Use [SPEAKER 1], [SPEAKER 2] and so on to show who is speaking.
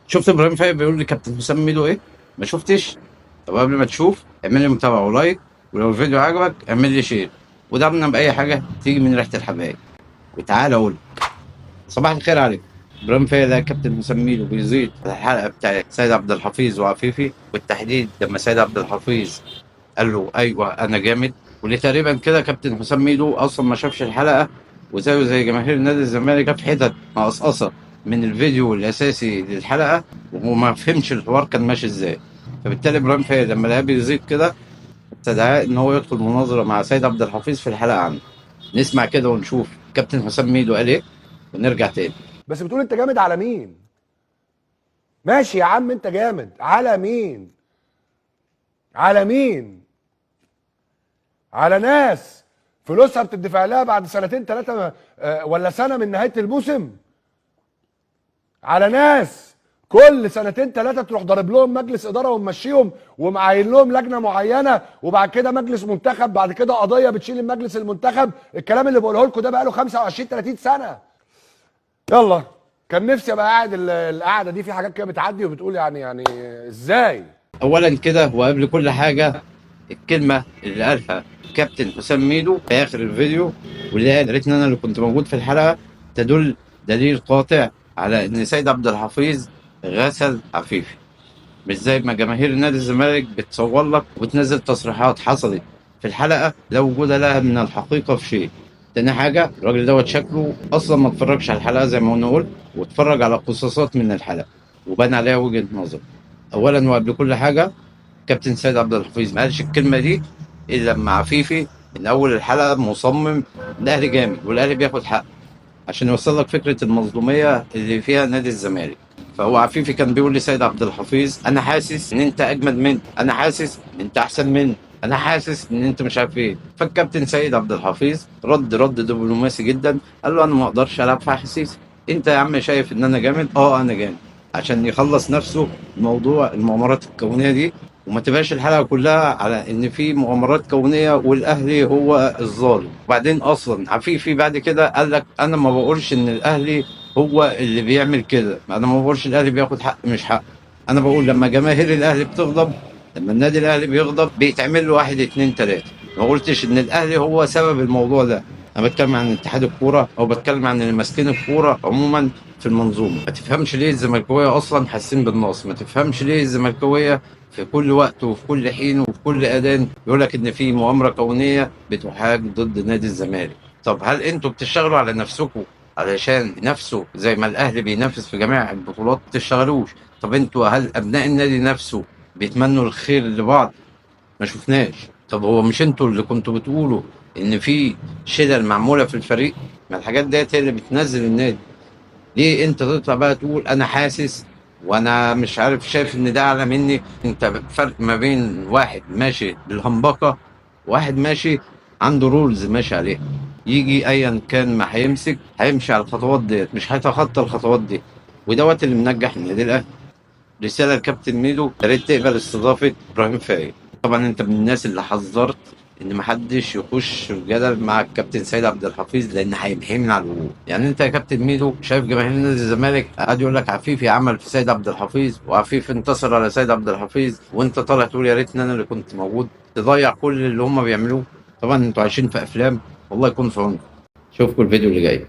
[SPEAKER 1] شفت ابراهيم فايق بيقول لي كابتن حسام ميدو ايه؟ ما شفتش؟ طب قبل ما تشوف اعمل لي متابعه ولايك، ولو الفيديو عجبك اعمل لي شير، ودعمنا باي حاجه تيجي من ريحه الحبايب. وتعالى اقول صباح الخير عليكم. ابراهيم فايق ده كابتن حسام ميدو بيزيد في الحلقه بتاعت سيد عبد الحفيظ وعفيفي، بالتحديد لما سيد عبد الحفيظ قال له ايوه انا جامد، واللي تقريبا كده كابتن حسام ميدو اصلا ما شافش الحلقه، وزيه زي جماهير نادي الزمالك في حتت مقصقصه من الفيديو الاساسي للحلقه، وما فهمش الحوار كان ماشي ازاي. فبالتالي ابراهيم فايق لما لقاه بيزيد كده استدعاه ان هو يدخل مناظره مع سيد عبد الحفيظ في الحلقه عنه. نسمع كده ونشوف كابتن حسام ميدو قال ايه، ونرجع تاني.
[SPEAKER 2] بس بتقول انت جامد على مين؟ ماشي يا عم، انت جامد على مين؟ على مين؟ على ناس فلوسها بتدفع لها بعد سنتين ثلاثه ولا سنه من نهايه الموسم؟ على ناس كل سنتين ثلاثه تروح ضارب لهم مجلس اداره وممشيهم ومعين لهم لجنه معينه، وبعد كده مجلس منتخب، بعد كده قضيه بتشيل المجلس المنتخب. الكلام اللي بقوله لكم ده بقى له 25 30 سنه. يلا، كان نفسي ابقى قاعد القعده دي، في حاجات كده بتعدي وبتقول يعني ازاي.
[SPEAKER 1] اولا كده وقبل كل حاجه، الكلمه اللي قالها كابتن حسام ميدو في اخر الفيديو، واللي قال يا ريتني انا اللي كنت موجود في الحلقه، تدل دليل قاطع على ان سيد عبد الحفيظ غسل عفيفي، مش زي ما جماهير نادي الزمالك بتصور لك وتنزل تصريحات حصلت في الحلقه لا وجود لها من الحقيقه في شيء. تاني حاجه، الراجل دوت شكله اصلا ما اتفرجش على الحلقه زي ما قلنا قلت، واتفرج على قصاصات من الحلقه وبان عليها وجهه نظر. اولا وقبل كل حاجه، كابتن سيد عبد الحفيظ ما قالش الكلمه دي الا لما عفيفي من اول الحلقه مصمم الاهلي جامد والاهلي بياخد حق، عشان يوصل لك فكره المظلوميه اللي فيها نادي الزمالك. فهو عفيفي كان بيقول لسيد عبد الحفيظ انا حاسس ان انت اجمد مني، انا حاسس ان انت احسن مني، انا حاسس ان انت مش عارف ايه. فالكابتن سيد عبد الحفيظ رد دبلوماسي جدا، قال له انا ما اقدرش العب في احاسيسي. انت يا عم شايف ان انا جامد؟ اه انا جامد، عشان يخلص نفسه موضوع المؤامرات الكونيه دي، وما تبقاش الحلقه كلها على ان في مؤامرات كونيه والاهلي هو الظالم. وبعدين اصلا عفيفي بعد كده قال لك انا ما بقولش ان الاهلي هو اللي بيعمل كده، انا ما بقولش الاهلي بياخد حق مش حق، انا بقول لما جماهير الاهلي بتغضب، لما النادي الاهلي بيغضب بيتعمل له واحد اتنين تلاته. ما قلتش ان الاهلي هو سبب الموضوع ده، انا بتكلم عن اتحاد الكوره او بتكلم عن اللي ماسكين الكوره عموما في المنظومه. ما تفهمش ليه الزملكاويه اصلا حاسين بالنقص، ما تفهمش ليه الزملكاويه في كل وقت وفي كل حين وفي كل اذان يقول لك ان في مؤامره كونيه بتحاج ضد نادي الزمالك. طب هل انتوا بتشتغلوا على نفسكم علشان نفسه زي ما الاهلي بينافس في جميع البطولات؟ ما تشتغلوش. طب انتوا هل ابناء النادي نفسه بيتمنوا الخير لبعض؟ ما شفناش. طب هو مش انتوا اللي كنتوا بتقولوا ان في شلل معموله في الفريق؟ ما الحاجات ديت هي اللي بتنزل النادي. ليه انت تطلع بقى تقول انا حاسس وانا مش عارف شايف ان ده اعلى مني؟ انت فرق ما بين واحد ماشي بالهمبكه وواحد ماشي عنده رولز ماشي عليها. يجي ايا كان ما هيمسك هيمشي على الخطوات ديت، مش هيتخطى الخطوات دي، ودوت اللي منجح النادي الاهلي. رساله لكابتن ميدو، يا ريت تقبل استضافه ابراهيم فايق. طبعا انت من الناس اللي حذرت ان محدش يخش في جدل مع الكابتن سيد عبد الحفيظ لان هيمحيه من على الوجود. يعني انت يا كابتن ميدو شايف جماهير نادي الزمالك قاعد يقول لك عفيفي عمل في سيد عبد الحفيظ وعفيفي انتصر على سيد عبد الحفيظ، وانت طالع تقول يا ريتني انا اللي كنت موجود، تضيع كل اللي هم بيعملوه. طبعا انتوا عايشين في افلام، والله يكون في عونكم. اشوفكم الفيديو اللي جاي.